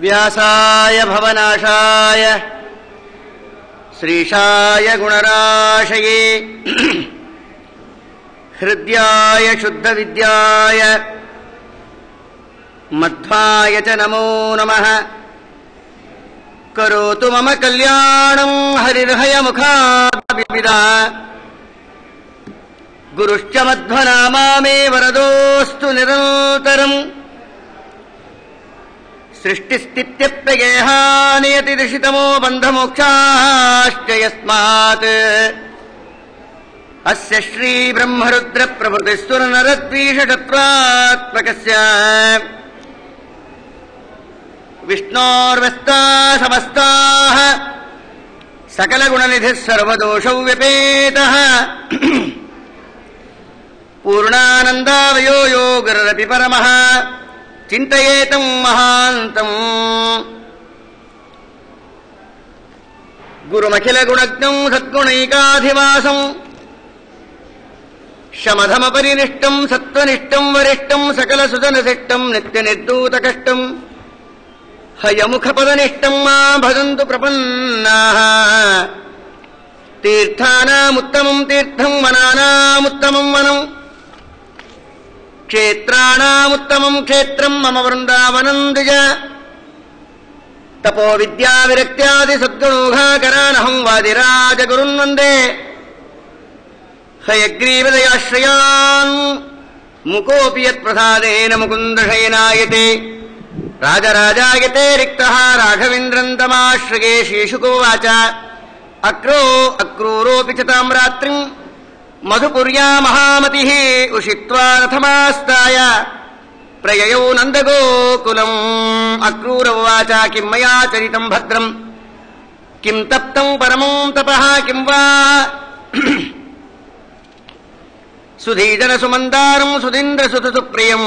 ವ್ಯಾಸಾಯ ಭವನಾಶಾಯ ಶ್ರೀಶಾಯ ಗುಣರಾಶಯೇ ಹೃದ್ಯಾಯ ಶುದ್ಧ ವಿದ್ಯಾಯ ಮಧ್ವಾಯ ಚ ನಮೋ ನಮಃ. ಕರೋತು ಮಮ ಕಲ್ಯಾಣಂ ಹರಿರ್ಹಯ ಮುಖಾಭಿದ ಗುರುಶ್ಚ ಮಧ್ವನಾಮಾ ಮೇ ವರದೋಸ್ತು ನಿರಂತರಂ. ಸೃಷ್ಟಿಸ್ಥಿತ್ಯಪ್ಯಗೇಹಾನಿಯತಿ ದಿಶಿತಮೋ ಬಂಧಮೋಕ್ಷಾಶ್ಚ ಯಸ್ಮಾತ್ ಅಸ್ಯ ಶ್ರೀ ಬ್ರಹ್ಮರುದ್ರ ಪ್ರಭೃತಿಸ್ಸುರ ನರದ್ವೀಷಟ್ರಾತ್ಮಕಸ್ಯ ವಿಷ್ಣೋರ್ವ್ಯಸ್ತಾ ಸಮಸ್ತಾಃ ಸಕಲಗುಣನಿಧಿಃ ಸರ್ವದೋಷೌ ವ್ಯಪೇತಃ ಪೂರ್ಣಾನಂದಾವಯೋ ಯೋ ಗುರುರಪಿ ಪರಮಃ ಚಿಂತಯೇತಂ ಮಹಾಂತಂ. ಗುರುಮಖಿಲ ಗುಣಜ್ಞಂ ಸದ್ಗುಣೈಕಾಧಿವಾಸಂ ಶಮಧಮಪರಿನಿಷ್ಠಂ ಸತ್ವನಿಷ್ಠಂ ವರಿಷ್ಠಂ ಸಕಲ ಸುಜನಶಿಷ್ಟಂ ನಿತ್ಯ ನಿರ್ಧೂತ ಕಷ್ಟಂ ಹಯಮುಖಪದನಿಷ್ಠಂ ಮಾ ಭಜಂತು ಪ್ರಪನ್ನಾಃ. ತೀರ್ಥಾನಾಮುತ್ತಮಂ ತೀರ್ಥಂ ವನಾನಾಮುತ್ತಮಂ ವನಂ ಕ್ಷೇತ್ರಾಣಾಮುತ್ತಮಂ ಕ್ಷೇತ್ರಂ ಮಮ ವೃಂದಾವನಂ ದ್ವಿಜ. ತಪೋ ವಿದ್ಯಾ ವಿರಕ್ತ್ಯಾದಿ ಸದ್ಗುಣೋಘಾಕರಾನಹಂ ವಾದಿರಾಜ ಗುರುನ್ ವಂದೇ ಹಯಗ್ರೀವದಯಾಶ್ರಯಾನ್. ಮುಕೋಪಿ ಯತ್ಪ್ರಸಾದೇನ ಮುಕುಂದ ಶಯನಾಯತೆ ರಾಜರಾಜಾಯತೆ ರಿಕ್ತಃ ರಾಘವೇಂದ್ರಂ ತಮಾಶ್ರಯೇ. ಶ್ರೀಶುಕೋವಾಚ ಅಕ್ರೋ ಅಕ್ರೂರೋಪಿ ಚ ತಾಂ ರಾತ್ರಿಂ ಮಧುಪುರ್ಯಾ ಮಹಾಮತಿಃ ಉಷಿತ್ವಾ ರಥಮಾಸ್ತಾಯ ಪ್ರಯಯೌ ನಂದಗೋಕುಲಂ. ಅಕ್ರೂರ ಉವಾಚ ಕಿಂ ಮಯಾ ಚರಿತಂ ಭದ್ರಂ ಕಿಂ ತಪ್ತಂ ಪರಮಂ ತಪಃ ಕಿಂ ವಾ ಸುಧೀಜನ ಸುಮಂದಾರಂ ಸುಧೀಂದ್ರ ಸುತ ಸುಪ್ರಿಯಂ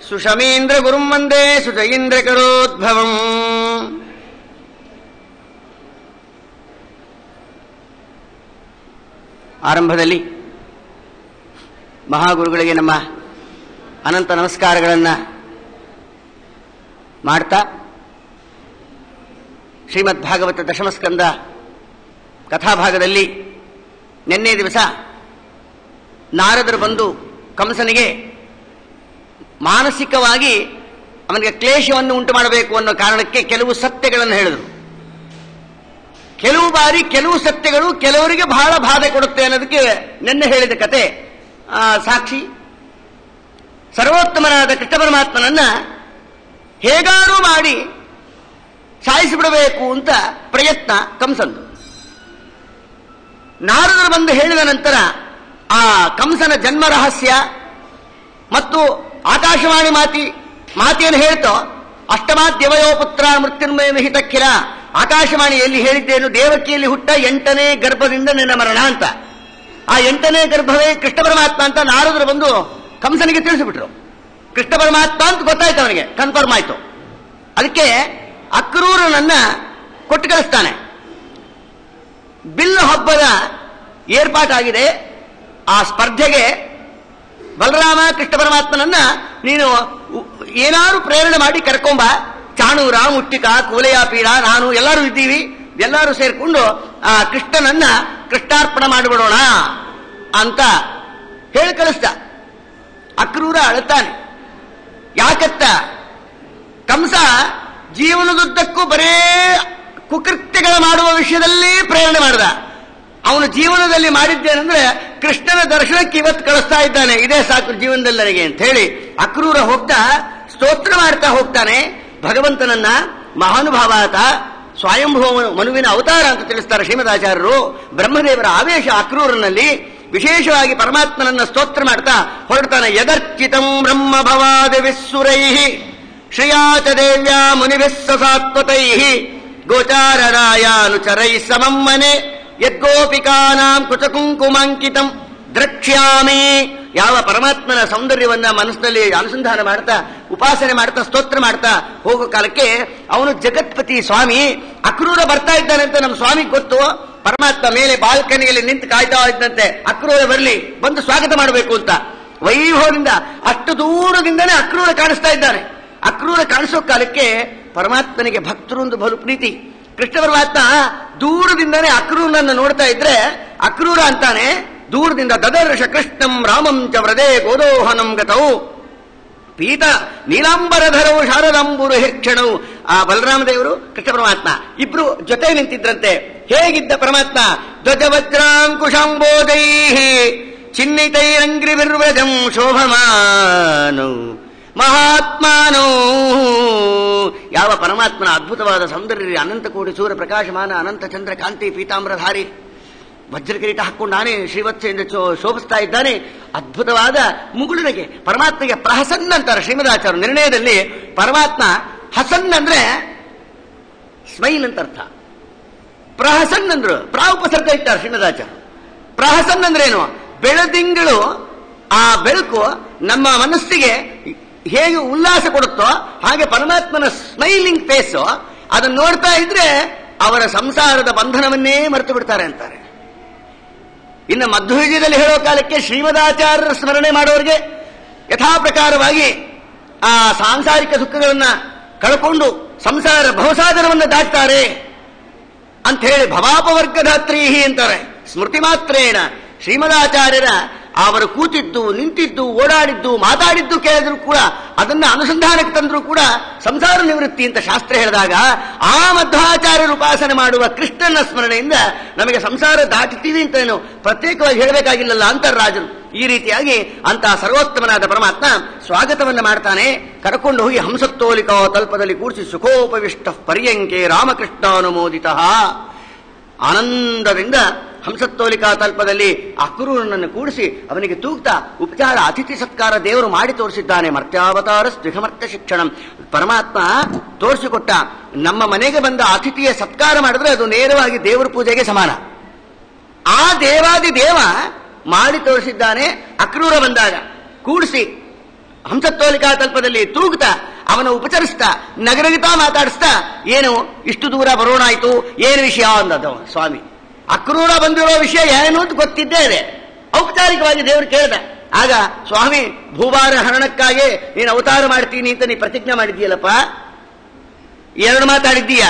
ಸುಷಮೀಂದ್ರ ಗುರುಂ ವಂದೇ ಸುಜಯೀಂದ್ರ ಕರೋದ್ಭವಂ. ಆರಂಭದಲ್ಲಿ ಮಹಾಗುರುಗಳಿಗೆ ನಮ್ಮ ಅನಂತ ನಮಸ್ಕಾರಗಳನ್ನು ಮಾಡ್ತಾ ಶ್ರೀಮದ್ ಭಾಗವತ ದಶಮಸ್ಕಂದ ಕಥಾಭಾಗದಲ್ಲಿ ನಿನ್ನೆ ದಿವಸ ನಾರದರು ಬಂದು ಕಂಸನಿಗೆ ಮಾನಸಿಕವಾಗಿ ಅವನಿಗೆ ಕ್ಲೇಶವನ್ನು ಉಂಟು ಮಾಡಬೇಕು ಅನ್ನೋ ಕಾರಣಕ್ಕೆ ಕೆಲವು ಸತ್ಯಗಳನ್ನು ಹೇಳಿದರು. ಕೆಲವು ಬಾರಿ ಕೆಲವು ಸತ್ಯಗಳು ಕೆಲವರಿಗೆ ಬಹಳ ಬಾಧೆ ಕೊಡುತ್ತೆ ಅನ್ನೋದಕ್ಕೆ ನಿನ್ನೆ ಹೇಳಿದ ಕತೆ ಸಾಕ್ಷಿ. ಸರ್ವೋತ್ತಮನಾದ ಕೃಷ್ಣ ಪರಮಾತ್ಮನನ್ನ ಹೇಗಾರೂ ಮಾಡಿ ಸಾಯಿಸಿಬಿಡಬೇಕು ಅಂತ ಪ್ರಯತ್ನ ಕಂಸಂದು. ನಾರದರು ಬಂದು ಹೇಳಿದ ನಂತರ ಆ ಕಂಸನ ಜನ್ಮ ರಹಸ್ಯ ಮತ್ತು ಆಕಾಶವಾಣಿ ಮಾತಿಯನ್ನು ಹೇಳ್ತೋ ಅಷ್ಟಮಾದ್ಯವಯೋ ಪುತ್ರ ಮೃತ್ಯುರ್ಮಯ ವಿಹಿತಕ್ಕಿಲ. ಆಕಾಶವಾಣಿಯಲ್ಲಿ ಹೇಳಿದ್ದೇನು, ದೇವಕಿಯಲ್ಲಿ ಹುಟ್ಟ 8ನೇ ಗರ್ಭದಿಂದ ನಿನ್ನ ಮರಣ ಅಂತ. ಆ 8ನೇ ಗರ್ಭವೇ ಕೃಷ್ಣ ಪರಮಾತ್ಮ ಅಂತ ನಾರದರು ಬಂದು ಕಂಸನಿಗೆ ತಿಳಿಸಿಬಿಟ್ರು. ಕೃಷ್ಣ ಪರಮಾತ್ಮ ಅಂತ ಗೊತ್ತಾಯ್ತು, ಅವನಿಗೆ ಕನ್ಫರ್ಮ್ ಆಯ್ತು. ಅದಕ್ಕೆ ಅಕ್ರೂರನನ್ನ ಕೊಟ್ಟು ಕಳಿಸ್ತಾನೆ. ಬಿಲ್ಲು ಹಬ್ಬದ ಏರ್ಪಾಟಾಗಿದೆ. ಆ ಸ್ಪರ್ಧೆಗೆ ಬಲರಾಮ ಕೃಷ್ಣ ಪರಮಾತ್ಮನನ್ನ ನೀನು ಏನಾದ್ರು ಪ್ರೇರಣೆ ಮಾಡಿ ಕರ್ಕೊಂಬ. ಚಾಣೂರ, ಮುಟ್ಟಿಕ, ಕೂಲೆಯಾಪೀಡ, ನಾನು ಎಲ್ಲರೂ ಇದ್ದೀವಿ. ಎಲ್ಲರೂ ಸೇರ್ಕೊಂಡು ಆ ಕೃಷ್ಣನನ್ನ ಕೃಷ್ಣಾರ್ಪಣ ಮಾಡಿಬಿಡೋಣ ಅಂತ ಹೇಳಿ ಕಳಿಸ್ದ. ಅಕ್ರೂರ ಅಳುತ್ತಾನೆ. ಯಾಕತ್ತ ಕಂಸ ಜೀವನದುದ್ದಕ್ಕೂ ಬರೇ ಕುಕೃತ್ಯಗಳ ಮಾಡುವ ವಿಷಯದಲ್ಲಿ ಪ್ರೇರಣೆ ಮಾಡಿದ. ಅವನು ಜೀವನದಲ್ಲಿ ಮಾಡಿದ್ದೇನೆಂದ್ರೆ ಕೃಷ್ಣನ ದರ್ಶನಕ್ಕೆ ಇವತ್ತು ಕಳಿಸ್ತಾ ಇದ್ದಾನೆ, ಇದೇ ಸಾಕು ಜೀವನದಲ್ಲಿ ನನಗೆ ಅಂತ ಹೇಳಿ ಅಕ್ರೂರ ಹೋಗ್ತಾ ಸ್ತೋತ್ರ ಮಾಡ್ತಾ ಹೋಗ್ತಾನೆ. ಭಗವಂತನನ್ನ ಮಹಾನುಭಾವಾತ ಸ್ವಯಂಭವ ಮನುವಿನ ಅವತಾರ ಅಂತ ತಿಳಿಸ್ತಾರೆ ಶ್ರೀಮದಾಚಾರ್ಯರು. ಬ್ರಹ್ಮದೇವರ ಆವೇಶ ಅಕ್ರೂರನಲ್ಲಿ ವಿಶೇಷವಾಗಿ ಪರಮಾತ್ಮನನ್ನ ಸ್ತೋತ್ರ ಮಾಡ್ತಾ ಹೊರಡ್ತಾನೆ. ಯದರ್ಚಿತಂ ಬ್ರಹ್ಮ ಭವಾದಿ ವಿಸ್ಸುರೈಃ ಶ್ರಿಯಾಚ ದೇವ್ಯಾ ಮುನಿಭಿಸ್ಸಾತ್ವತೈಃ ಗೋಚಾರರಾಯಾನುಚರೈಃ ಸಮಮ್ಮನೆ ಯದ್ಗೋಪಿಕಾನಾಂ ಕುಚಕುಂಕುಮಾಂಕಿತಂ ದ್ರಕ್ಷ್ಯಾಮಿ. ಯಾವ ಪರಮಾತ್ಮನ ಸೌಂದರ್ಯವನ್ನ ಮನಸ್ಸಿನಲ್ಲಿ ಅನುಸಂಧಾನ ಮಾಡ್ತಾ ಉಪಾಸನೆ ಮಾಡ್ತಾ ಸ್ತೋತ್ರ ಮಾಡ್ತಾ ಹೋಗೋ ಕಾಲಕ್ಕೆ ಅವನು ಜಗತ್ಪತಿ ಸ್ವಾಮಿ ಅಕ್ರೂರ ಬರ್ತಾ ಇದ್ದಾನೆ ಅಂತ ನಮ್ಮ ಸ್ವಾಮಿಗೆ ಗೊತ್ತು. ಪರಮಾತ್ಮ ಮೇಲೆ ಬಾಲ್ಕನಿಯಲ್ಲಿ ನಿಂತು ಕಾಯ್ತಾ ಇದ್ದಂತೆ ಅಕ್ರೂರ ಬರಲಿ, ಬಂದು ಸ್ವಾಗತ ಮಾಡಬೇಕು ಅಂತ. ವೈಭವದಿಂದ ಅಷ್ಟು ದೂರದಿಂದನೇ ಅಕ್ರೂರ ಕಾಣಿಸ್ತಾ ಇದ್ದಾನೆ. ಅಕ್ರೂರ ಕಾಣಿಸೋ ಕಾಲಕ್ಕೆ ಪರಮಾತ್ಮನಿಗೆ ಭಕ್ತರೊಂದು ಬಲು ಪ್ರೀತಿ. ಕೃಷ್ಣ ಪರಮಾತ್ಮ ದೂರದಿಂದನೇ ಅಕ್ರೂರನನ್ನು ನೋಡ್ತಾ ಇದ್ರೆ ಅಕ್ರೂರ ಅಂತಾನೆ ದೂರದಿಂದ ದದರ್ಶ ಕೃಷ್ಣಂ ರಾಮಂ ಚ ವ್ರದೇ ಗೋದೋಹನಂ ಗತೌ ಪೀತ ನೀಲಾಂಬರಧರವು ಶಾರದಾಂಬುರು ಹಿಕ್ಷಣವು. ಆ ಬಲರಾಮದೇವರು ಕೃಷ್ಣ ಪರಮಾತ್ಮ ಇಬ್ರು ಜೊತೆ ನಿಂತಿದ್ರಂತೆ. ಹೇಗಿದ್ದ ಪರಮಾತ್ಮ? ಧ್ವಜವಜ್ರಾಂಕುಶಾಂಬೋದೈ ಚಿನ್ನಿತೈರಂಗ್ರಿವಿರ್ವ್ರಜಂ ಶೋಭಮಾನೌ ಮಹಾತ್ಮಾನೋ. ಯಾವ ಪರಮಾತ್ಮನ ಅದ್ಭುತವಾದ ಸೌಂದರ್ಯ, ಅನಂತ ಕೋಟಿ ಸೂರ್ಯ ಪ್ರಕಾಶಮಾನ, ಅನಂತ ಚಂದ್ರ ಕಾಂತಿ, ಪೀತಾಂಬರಧಾರಿ, ವಜ್ರ ಕಿರೀಟ ಹಾಕೊಂಡಾನೆ, ಶ್ರೀವತ್ಸೆಯಿಂದ ಶೋಭಿಸ್ತಾ ಇದ್ದಾನೆ. ಅದ್ಭುತವಾದ ಮುಗುಳಿನಗೆ ಪರಮಾತ್ಮಗೆ ಪ್ರಹಸನ್ ಅಂತಾರೆ ಶ್ರೀಮದಾಚಾರ್ಯ ನಿರ್ಣಯದಲ್ಲಿ. ಪರಮಾತ್ಮ ಹಸನ್ ಅಂದ್ರೆ ಸ್ಮೈಲ್ ಅಂತ ಅರ್ಥ. ಪ್ರಹಸನ್ ಅಂದ್ರು ಪ್ರಾವುಪಸರ್ಗ ಇಟ್ಟಾರೆ ಶ್ರೀಮದಾಚಾರ್ಯ. ಪ್ರಹಸನ್ ಅಂದ್ರೇನು? ಬೆಳದಿಂಗಳು ಆ ಬೆಳಕು ನಮ್ಮ ಮನಸ್ಸಿಗೆ ಹೇಗೆ ಉಲ್ಲಾಸ ಕೊಡುತ್ತೋ ಹಾಗೆ ಪರಮಾತ್ಮನ ಸ್ಮೈಲಿಂಗ್ ಫೇಸು ಅದನ್ನು ನೋಡ್ತಾ ಇದ್ರೆ ಅವರ ಸಂಸಾರದ ಬಂಧನವನ್ನೇ ಮರೆತು ಬಿಡ್ತಾರೆ ಅಂತಾರೆ. ಇನ್ನು ಮಧ್ವಯುಗದಲ್ಲಿ ಹೇಳೋ ಕಾಲಕ್ಕೆ ಶ್ರೀಮದಾಚಾರ್ಯರ ಸ್ಮರಣೆ ಮಾಡೋರಿಗೆ ಯಥಾ ಪ್ರಕಾರವಾಗಿ ಆ ಸಾಂಸಾರಿಕ ಸುಖಗಳನ್ನ ಕಳ್ಕೊಂಡು ಸಂಸಾರ ಭವಸಾಗರವನ್ನು ದಾಟ್ತಾರೆ ಅಂತ ಹೇಳಿ ಭವಾಪವರ್ಗಧಾತ್ರೀಹಿ ಅಂತಾರೆ. ಸ್ಮೃತಿ ಮಾತ್ರೇಣ ಶ್ರೀಮದಾಚಾರ್ಯರ ಅವರು ಕೂತಿದ್ದು, ನಿಂತಿದ್ದು, ಓಡಾಡಿದ್ದು, ಮಾತಾಡಿದ್ದು ಕೇಳಿದ್ರು ಕೂಡ ಅದನ್ನ ಅನುಸಂಧಾನಕ್ಕೆ ತಂದರೂ ಕೂಡ ಸಂಸಾರ ನಿವೃತ್ತಿ ಅಂತ ಶಾಸ್ತ್ರ ಹೇಳಿದಾಗ ಆ ಮಧ್ವಾಚಾರ್ಯರು ಉಪಾಸನೆ ಮಾಡುವ ಕೃಷ್ಣನ ಸ್ಮರಣೆಯಿಂದ ನಮಗೆ ಸಂಸಾರ ದಾಟಿತೀವಿ ಅಂತ ಏನು ಪ್ರತ್ಯೇಕವಾಗಿ ಹೇಳಬೇಕಾಗಿಲ್ಲಲ್ಲ ಅಂತಾರೆ ರಾಜರು. ಈ ರೀತಿಯಾಗಿ ಅಂತಹ ಸರ್ವೋತ್ತಮನಾದ ಪರಮಾತ್ಮ ಸ್ವಾಗತವನ್ನ ಮಾಡ್ತಾನೆ. ಕರ್ಕೊಂಡು ಹೋಗಿ ಹಂಸತ್ತೋಲಿಕಾ ತಲ್ಪದಲ್ಲಿ ಕೂಡಿಸಿ ಸುಖೋಪವಿಷ್ಟ ಪರ್ಯಂಕೆ ರಾಮಕೃಷ್ಣಾನುಮೋದಿತ. ಆನಂದದಿಂದ ಹಂಸತ್ತೋಲಿಕಾ ತಲ್ಪದಲ್ಲಿ ಅಕ್ರೂರನನ್ನು ಕೂಡಿಸಿ ಅವನಿಗೆ ತೂಗ್ತಾ ಉಪಚಾರ ಅತಿಥಿ ಸತ್ಕಾರ ದೇವರು ಮಾಡಿ ತೋರಿಸಿದ್ದಾನೆ. ಮರ್ತ್ಯಾವತಾರ ಸ್ವಿಘಮರ್ತ್ಯ ಶಿಕ್ಷಣ. ಪರಮಾತ್ಮ ತೋರಿಸಿಕೊಟ್ಟ ನಮ್ಮ ಮನೆಗೆ ಬಂದ ಅತಿಥಿಯ ಸತ್ಕಾರ ಮಾಡಿದ್ರೆ ಅದು ನೇರವಾಗಿ ದೇವರ ಪೂಜೆಗೆ ಸಮಾನ. ಆ ದೇವಾದಿ ದೇವ ಮಾಡಿ ತೋರಿಸಿದ್ದಾನೆ. ಅಕ್ರೂರ ಬಂದಾಗ ಕೂಡಿಸಿ ಹಂಸತ್ತೋಲಿಕಾ ತಲ್ಪದಲ್ಲಿ ತೂಗ್ತಾ ಅವನ ಉಪಚರಿಸ್ತಾ ನಗರಗಿತಾ ಮಾತಾಡಿಸ್ತಾ ಏನು ಇಷ್ಟು ದೂರ ಬರೋಣಾಯ್ತು, ಏನು ವಿಷಯ ಅಂದದ್ದು ಸ್ವಾಮಿ. ಅಕ್ರೂರ ಬಂದಿರೋ ವಿಷಯ ಏನು ಅಂತ ಗೊತ್ತಿದ್ದೇ ಇದೆ. ಔಪಚಾರಿಕವಾಗಿ ದೇವರು ಕೇಳಿದ. ಆಗ ಸ್ವಾಮಿ ಭೂಭಾರ ಹರಣಕ್ಕಾಗಿ ನೀನು ಅವತಾರ ಮಾಡ್ತೀನಿ ಅಂತ ನೀ ಪ್ರತಿಜ್ಞೆ ಮಾಡಿದ್ದೀಯಲ್ಲಪ್ಪ, ಎರಡು ಮಾತಾಡಿದ್ದೀಯ.